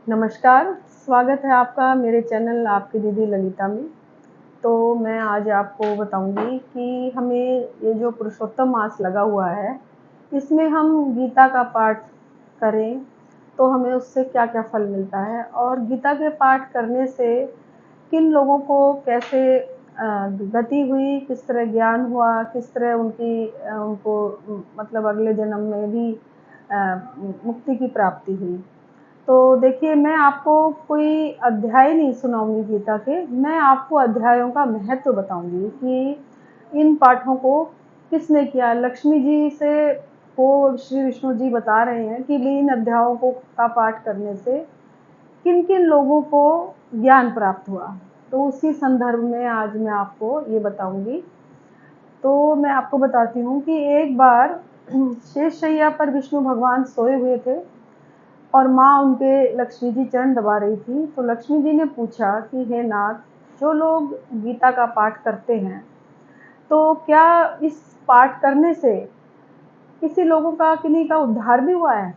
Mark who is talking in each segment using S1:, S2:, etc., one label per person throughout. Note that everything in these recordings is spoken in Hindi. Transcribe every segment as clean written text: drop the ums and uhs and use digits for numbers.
S1: नमस्कार, स्वागत है आपका मेरे चैनल आपकी दीदी ललिता में। तो मैं आज आपको बताऊँगी कि हमें ये जो पुरुषोत्तम मास लगा हुआ है, इसमें हम गीता का पाठ करें, तो हमें उससे क्या-क्या फल मिलता है और गीता के पाठ करने से किन लोगों को कैसे गति हुई, किस तरह ज्ञान हुआ, किस तरह उनको मतलब अगले जन्म में भी मुक्ति की प्राप्ति हुई। तो देखिए, मैं आपको कोई अध्याय नहीं सुनाऊँगी गीता के, मैं आपको अध्यायों का महत्व बताऊँगी कि इन पाठों को किसने किया। लक्ष्मी जी से को श्री विष्णु जी बता रहे हैं कि भी इन अध्यायों का पाठ करने से किन-किन लोगों को ज्ञान प्राप्त हुआ। तो उसी संदर्भ में आज मैं आपको ये बताऊँगी। तो मैं आपको बताती हूँ कि एक बार शेषशैया पर विष्णु भगवान सोए हुए थे और माँ उनके लक्ष्मी जी चरण दबा रही थी। तो लक्ष्मी जी ने पूछा कि हे नाथ, जो लोग गीता का पाठ करते हैं, तो क्या इस पाठ करने से किसी लोगों का किन्हीं का उद्धार भी हुआ है?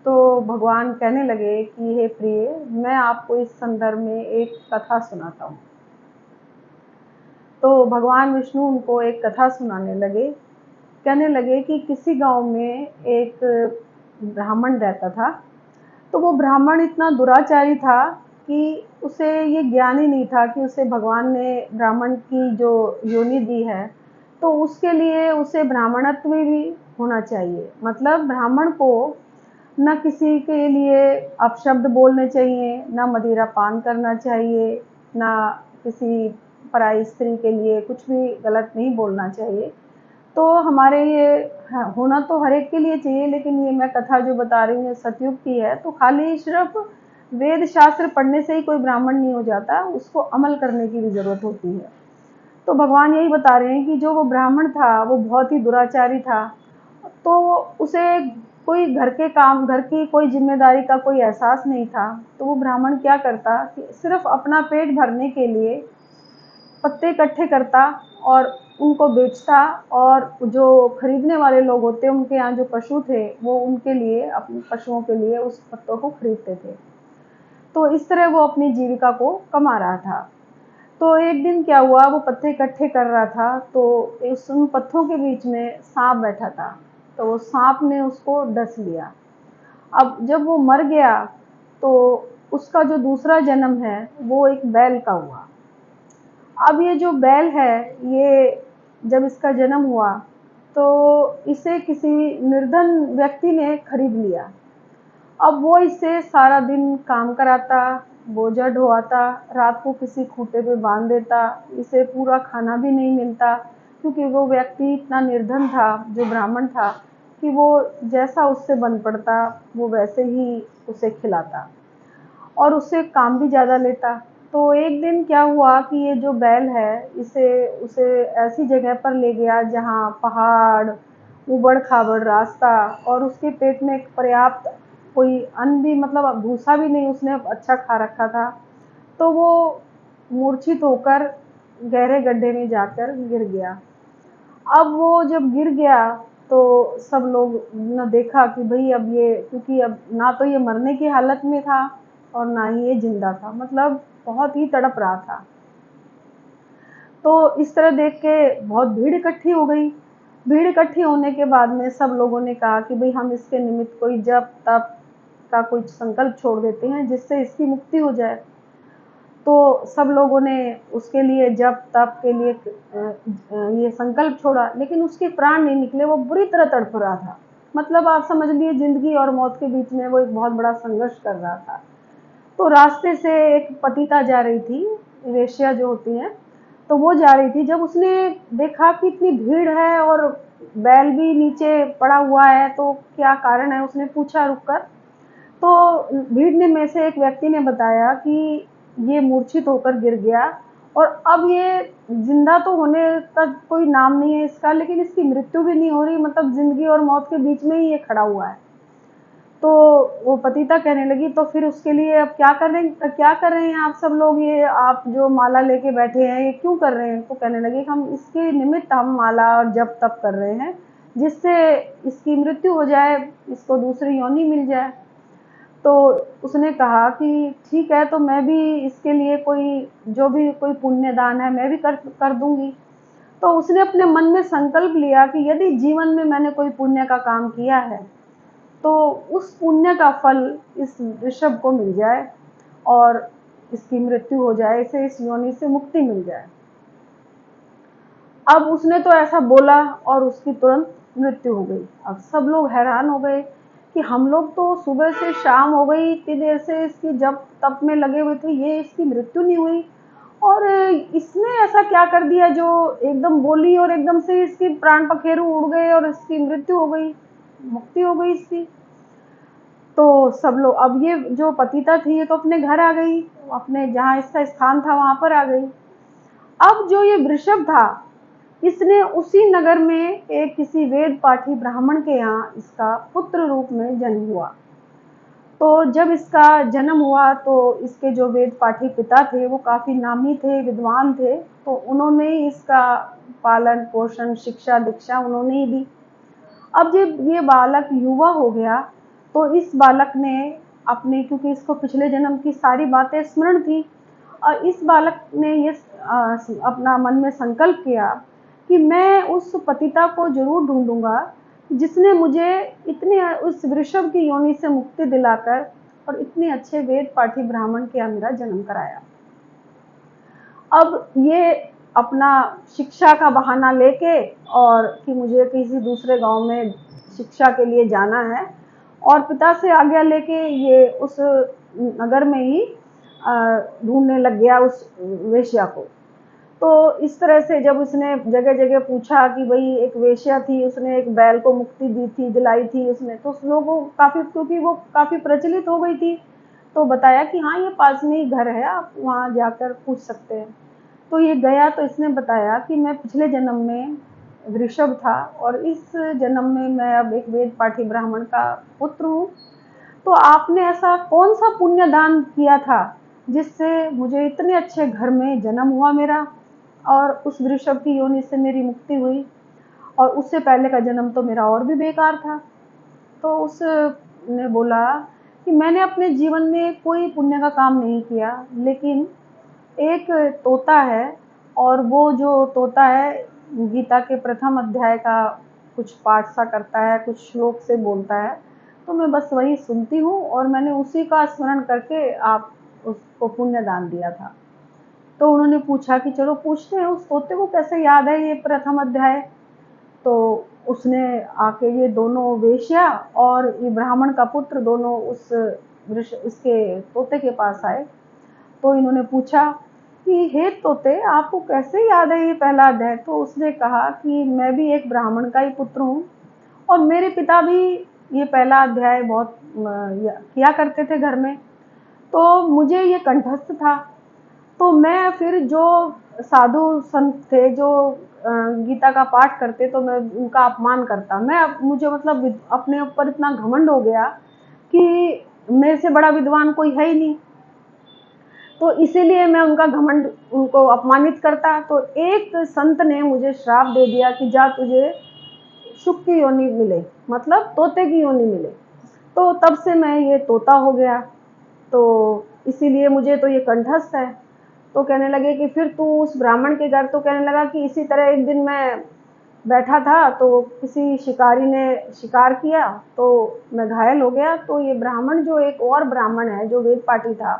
S1: तो भगवान कहने लगे कि हे प्रिय, मैं आपको इस संदर्भ में एक कथा सुनाता हूँ। तो भगवान विष्णु उनको एक कथा सुनाने लगे। कहने लगे कि किसी गाँव में एक ब्राह्मण रहता था। तो वो ब्राह्मण इतना दुराचारी था कि उसे ये ज्ञान ही नहीं था कि उसे भगवान ने ब्राह्मण की जो योनि दी है, तो उसके लिए उसे ब्राह्मणत्व भी होना चाहिए। मतलब ब्राह्मण को ना किसी के लिए अपशब्द बोलने चाहिए, ना मदिरा पान करना चाहिए, ना किसी पराई स्त्री के लिए कुछ भी गलत नहीं बोलना चाहिए। तो हमारे ये होना तो हर एक के लिए चाहिए, लेकिन ये मैं कथा जो बता रही हूँ ये सतयुग की है, तो खाली सिर्फ वेद शास्त्र पढ़ने से ही कोई ब्राह्मण नहीं हो जाता, उसको अमल करने की भी ज़रूरत होती है। तो भगवान यही बता रहे हैं कि जो वो ब्राह्मण था, वो बहुत ही दुराचारी था। तो उसे कोई घर के काम, घर की कोई ज़िम्मेदारी का कोई एहसास नहीं था। तो वो ब्राह्मण क्या करता कि सिर्फ़ अपना पेट भरने के लिए पत्ते इकट्ठे करता और उनको बेचता, और जो खरीदने वाले लोग होते, उनके यहाँ जो पशु थे, वो उनके लिए, अपने पशुओं के लिए उस पत्तों को खरीदते थे। तो इस तरह वो अपनी जीविका को कमा रहा था। तो एक दिन क्या हुआ, वो पत्ते इकट्ठे कर रहा था, तो उन पत्तों के बीच में साँप बैठा था। तो वो साँप ने उसको डस लिया। अब जब वो मर गया, तो उसका जो दूसरा जन्म है, वो एक बैल का हुआ। अब ये जो बैल है, ये जब इसका जन्म हुआ, तो इसे किसी निर्धन व्यक्ति ने खरीद लिया। अब वो इसे सारा दिन काम कराता, बोझा ढोआता, रात को किसी खूँटे पे बाँध देता, इसे पूरा खाना भी नहीं मिलता, क्योंकि वो व्यक्ति इतना निर्धन था, जो ब्राह्मण था, कि वो जैसा उससे बन पड़ता, वो वैसे ही उसे खिलाता। और उससे काम भी ज़्यादा लेता। तो एक दिन क्या हुआ कि ये जो बैल है, इसे उसे ऐसी जगह पर ले गया जहाँ पहाड़, ऊबड़-खाबड़ रास्ता, और उसके पेट में पर्याप्त कोई अन्न भी, मतलब भूसा भी नहीं उसने अच्छा खा रखा था। तो वो मूर्छित होकर गहरे गड्ढे में जाकर गिर गया। अब वो जब गिर गया, तो सब लोग ने देखा कि भई अब ये, क्योंकि अब ना तो ये मरने की हालत में था और ना ही ये ज़िंदा था, मतलब बहुत ही तड़प रहा था। तो इस तरह देख के बहुत भीड़ इकट्ठी हो गई। भीड़ इकट्ठी होने के बाद में सब लोगों ने कहा कि भई हम इसके निमित्त कोई जप-तप का कुछ संकल्प छोड़ देते हैं, जिससे इसकी मुक्ति हो जाए। तो सब लोगों ने उसके लिए जप-तप के लिए ये संकल्प छोड़ा, लेकिन उसके प्राण नहीं निकले, वो बुरी तरह तड़प रहा था। मतलब आप समझ लीजिए, ज़िंदगी और मौत के बीच में वो एक बहुत बड़ा संघर्ष कर रहा था। तो रास्ते से एक पतिता जा रही थी, वेश्या जो होती हैं, तो वो जा रही थी। जब उसने देखा कि इतनी भीड़ है और बैल भी नीचे पड़ा हुआ है, तो क्या कारण है, उसने पूछा रुककर। तो भीड़ ने में से एक व्यक्ति ने बताया कि ये मूर्छित होकर गिर गया, और अब ये ज़िंदा तो होने का कोई नाम नहीं है इसका, लेकिन इसकी मृत्यु भी नहीं हो रही, मतलब ज़िंदगी और मौत के बीच में ही ये खड़ा हुआ है। तो वो पतिता कहने लगी, तो फिर उसके लिए अब क्या कर रहे हैं आप सब लोग, ये आप जो माला लेके बैठे हैं, ये क्यों कर रहे हैं? तो कहने लगे, हम इसके निमित्त हम माला और जप तप कर रहे हैं, जिससे इसकी मृत्यु हो जाए, इसको दूसरी योनि मिल जाए। तो उसने कहा कि ठीक है, तो मैं भी इसके लिए कोई पुण्य दान है मैं भी कर दूंगी। तो उसने अपने मन में संकल्प लिया कि यदि जीवन में मैंने कोई पुण्य का काम किया है तो उस पुण्य का फल इस ऋषभ को मिल जाए और इसकी मृत्यु हो जाए, इसे इस योनि से मुक्ति मिल जाए। अब उसने तो ऐसा बोला और उसकी तुरंत मृत्यु हो गई। अब सब लोग हैरान हो गए कि हम लोग तो सुबह से शाम हो गई, इतनी देर से इसकी जप तप में लगे हुए थे, ये इसकी मृत्यु नहीं हुई और इसने ऐसा क्या कर दिया जो एकदम बोली और एकदम से इसकी प्राण पखेरु उड़ गए और इसकी मृत्यु हो गई, मुक्ति हो गई इसकी। तो सब लोग, अब ये जो पतिता थी ये तो अपने घर आ गई, अपने जहाँ इसका स्थान था वहां पर आ गई। अब जो ये वृषभ था इसने उसी नगर में एक किसी वेद पाठी ब्राह्मण के यहाँ इसका पुत्र रूप में जन्म हुआ। तो जब इसका जन्म हुआ तो इसके जो वेद पाठी पिता थे वो काफी नामी थे, विद्वान थे, तो उन्होंने इसका पालन पोषण शिक्षा दीक्षा उन्होंने ही दी। अब जब ये बालक युवा हो गया तो इस बालक ने अपने, क्योंकि इसको पिछले जन्म की सारी बातें स्मरण थी, और इस बालक ने ये अपना मन में संकल्प किया कि मैं उस पतिता को जरूर ढूंढूंगा जिसने मुझे इतने उस वृषभ की योनि से मुक्ति दिलाकर और इतने अच्छे वेद पाठी ब्राह्मण के यहाँ मेरा जन्म कराया। अब ये अपना शिक्षा का बहाना लेके और कि मुझे किसी दूसरे गांव में शिक्षा के लिए जाना है और पिता से आज्ञा लेके ये उस नगर में ही ढूंढने लग गया उस वेश्या को। तो इस तरह से जब उसने जगह जगह पूछा कि भाई एक वेश्या थी, उसने एक बैल को मुक्ति दी थी, दिलाई थी उसने, तो उस लोगों को काफी, क्योंकि वो काफी प्रचलित हो गई थी, तो बताया कि हाँ ये पास में ही घर है, आप वहाँ जाकर पूछ सकते हैं। तो ये गया तो इसने बताया कि मैं पिछले जन्म में वृषभ था और इस जन्म में मैं अब एक वेद पाठी ब्राह्मण का पुत्र हूँ। तो आपने ऐसा कौन सा पुण्य दान किया था जिससे मुझे इतने अच्छे घर में जन्म हुआ मेरा और उस वृषभ की योनि से मेरी मुक्ति हुई, और उससे पहले का जन्म तो मेरा और भी बेकार था। तो उसने बोला कि मैंने अपने जीवन में कोई पुण्य का काम नहीं किया, लेकिन एक तोता है और वो जो तोता है गीता के प्रथम अध्याय का कुछ पाठ सा करता है, कुछ श्लोक से बोलता है, तो मैं बस वही सुनती हूँ और मैंने उसी का स्मरण करके आप उसको पुण्य दान दिया था। तो उन्होंने पूछा कि चलो पूछते हैं उस तोते को कैसे याद है ये प्रथम अध्याय। तो उसने आके ये दोनों वेश्या और ये ब्राह्मण का पुत्र दोनों इसके तोते के पास आए। तो इन्होंने पूछा कि हे तोते, आपको कैसे याद है ये पहला अध्याय? तो उसने कहा कि मैं भी एक ब्राह्मण का ही पुत्र हूँ और मेरे पिता भी ये पहला अध्याय बहुत किया करते थे घर में, तो मुझे ये कंठस्थ था। तो मैं फिर जो साधु संत थे जो गीता का पाठ करते, तो मैं उनका अपमान करता, मुझे मतलब अपने ऊपर इतना घमंड हो गया कि मेरे से बड़ा विद्वान कोई है ही नहीं, तो इसीलिए मैं उनका घमंड, उनको अपमानित करता। तो एक संत ने मुझे श्राप दे दिया कि जा तुझे शुक की योनि मिले, मतलब तोते की योनि मिले। तो तब से मैं ये तोता हो गया, तो इसीलिए मुझे तो ये कंठस्थ है। तो कहने लगे कि फिर तू उस ब्राह्मण के घर, तो कहने लगा कि इसी तरह एक दिन मैं बैठा था तो किसी शिकारी ने शिकार किया तो मैं घायल हो गया। तो ये ब्राह्मण, जो एक और ब्राह्मण है जो वेद पाठी था,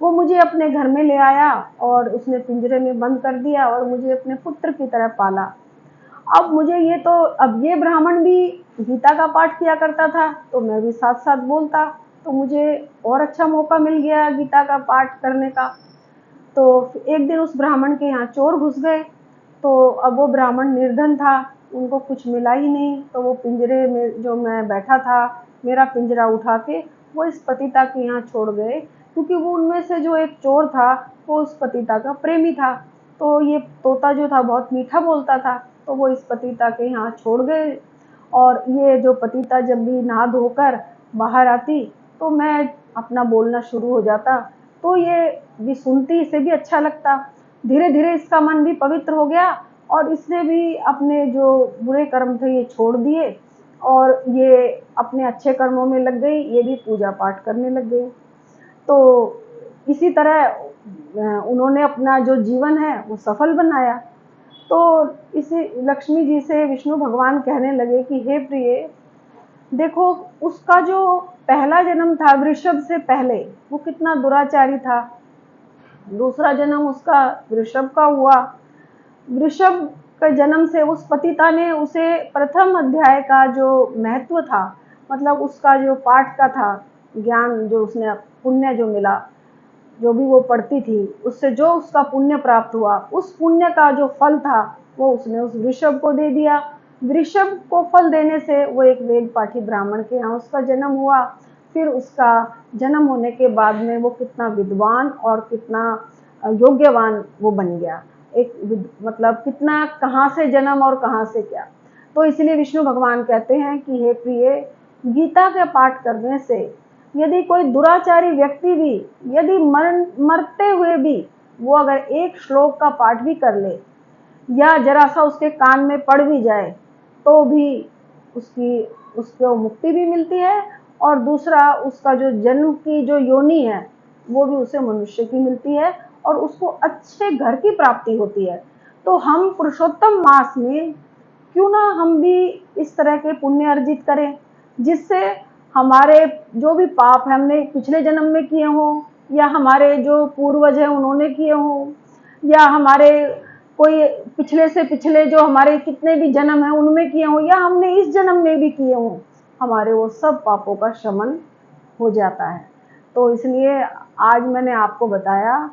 S1: वो मुझे अपने घर में ले आया और उसने पिंजरे में बंद कर दिया और मुझे अपने पुत्र की तरह पाला। अब ये ब्राह्मण भी गीता का पाठ किया करता था तो मैं भी साथ साथ बोलता, तो मुझे और अच्छा मौका मिल गया गीता का पाठ करने का। तो एक दिन उस ब्राह्मण के यहाँ चोर घुस गए, तो अब वो ब्राह्मण निर्धन था, उनको कुछ मिला ही नहीं, तो वो पिंजरे में जो मैं बैठा था, मेरा पिंजरा उठा के वो इस पतिता के यहाँ छोड़ गए, क्योंकि वो उनमें से जो एक चोर था वो उस पतिता का प्रेमी था। तो ये तोता जो था बहुत मीठा बोलता था, तो वो इस पतिता के यहाँ छोड़ गए। और ये जो पतिता जब भी नहा धोकर बाहर आती तो मैं अपना बोलना शुरू हो जाता, तो ये भी सुनती, इसे भी अच्छा लगता। धीरे धीरे इसका मन भी पवित्र हो गया और इसने भी अपने जो बुरे कर्म थे ये छोड़ दिए और ये अपने अच्छे कर्मों में लग गई, ये भी पूजा पाठ करने लग गई। तो इसी तरह उन्होंने अपना जो जीवन है वो सफल बनाया। तो इसी लक्ष्मी जी से विष्णु भगवान कहने लगे कि हे प्रिय, देखो उसका जो पहला जन्म था वृषभ से पहले, वो कितना दुराचारी था। दूसरा जन्म उसका वृषभ का हुआ। वृषभ के जन्म से उस पतिता ने उसे प्रथम अध्याय का जो महत्व था, मतलब उसका जो पाठ का था ज्ञान, जो उसने पुण्य जो मिला, जो भी वो पढ़ती थी, उससे जो उसका पुण्य प्राप्त हुआ, उस पुण्य का जो फल था वो उसने उस वृषभ को दे दिया। वृषभ को फल देने से वो एक वेद पाठी ब्राह्मण के यहाँ उसका जन्म हुआ। फिर उसका जन्म होने के बाद में वो कितना विद्वान और कितना योग्यवान वो बन गया। मतलब कितना कहाँ से जन्म और कहाँ से क्या। तो इसलिए विष्णु भगवान कहते हैं कि हे प्रिय, गीता के पाठ करने से यदि कोई दुराचारी व्यक्ति भी, यदि मरते हुए भी वो अगर एक श्लोक का पाठ भी कर ले या जरा सा उसके कान में पड़ भी जाए, तो भी उसको मुक्ति भी मिलती है, और दूसरा उसका जो जन्म की जो योनि है वो भी उसे मनुष्य की मिलती है, और उसको अच्छे घर की प्राप्ति होती है। तो हम पुरुषोत्तम मास में क्यों ना हम भी इस तरह के पुण्य अर्जित करें, जिससे हमारे जो भी पाप हमने पिछले जन्म में किए हों, या हमारे जो पूर्वज हैं उन्होंने किए हों, या हमारे कोई पिछले से पिछले जो हमारे कितने भी जन्म हैं उनमें किए हों, या हमने इस जन्म में भी किए हों, हमारे वो सब पापों का शमन हो जाता है। तो इसलिए आज मैंने आपको बताया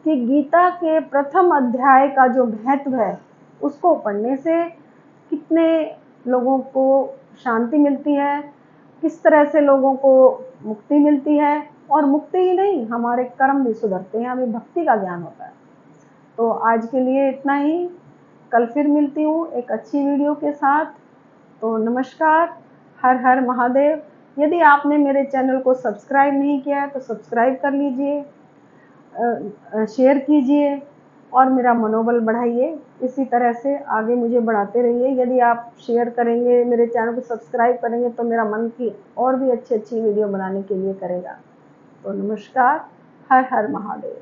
S1: कि गीता के प्रथम अध्याय का जो महत्व है उसको पढ़ने से कितने लोगों को शांति मिलती है, किस तरह से लोगों को मुक्ति मिलती है, और मुक्ति ही नहीं, हमारे कर्म भी सुधरते हैं, हमें भक्ति का ज्ञान होता है। तो आज के लिए इतना ही। कल फिर मिलती हूँ एक अच्छी वीडियो के साथ। तो नमस्कार, हर हर महादेव। यदि आपने मेरे चैनल को सब्सक्राइब नहीं किया है तो सब्सक्राइब कर लीजिए, शेयर कीजिए और मेरा मनोबल बढ़ाइए। इसी तरह से आगे मुझे बढ़ाते रहिए। यदि आप शेयर करेंगे, मेरे चैनल को सब्सक्राइब करेंगे, तो मेरा मन की और भी अच्छी अच्छी वीडियो बनाने के लिए करेगा। तो नमस्कार, हर हर महादेव।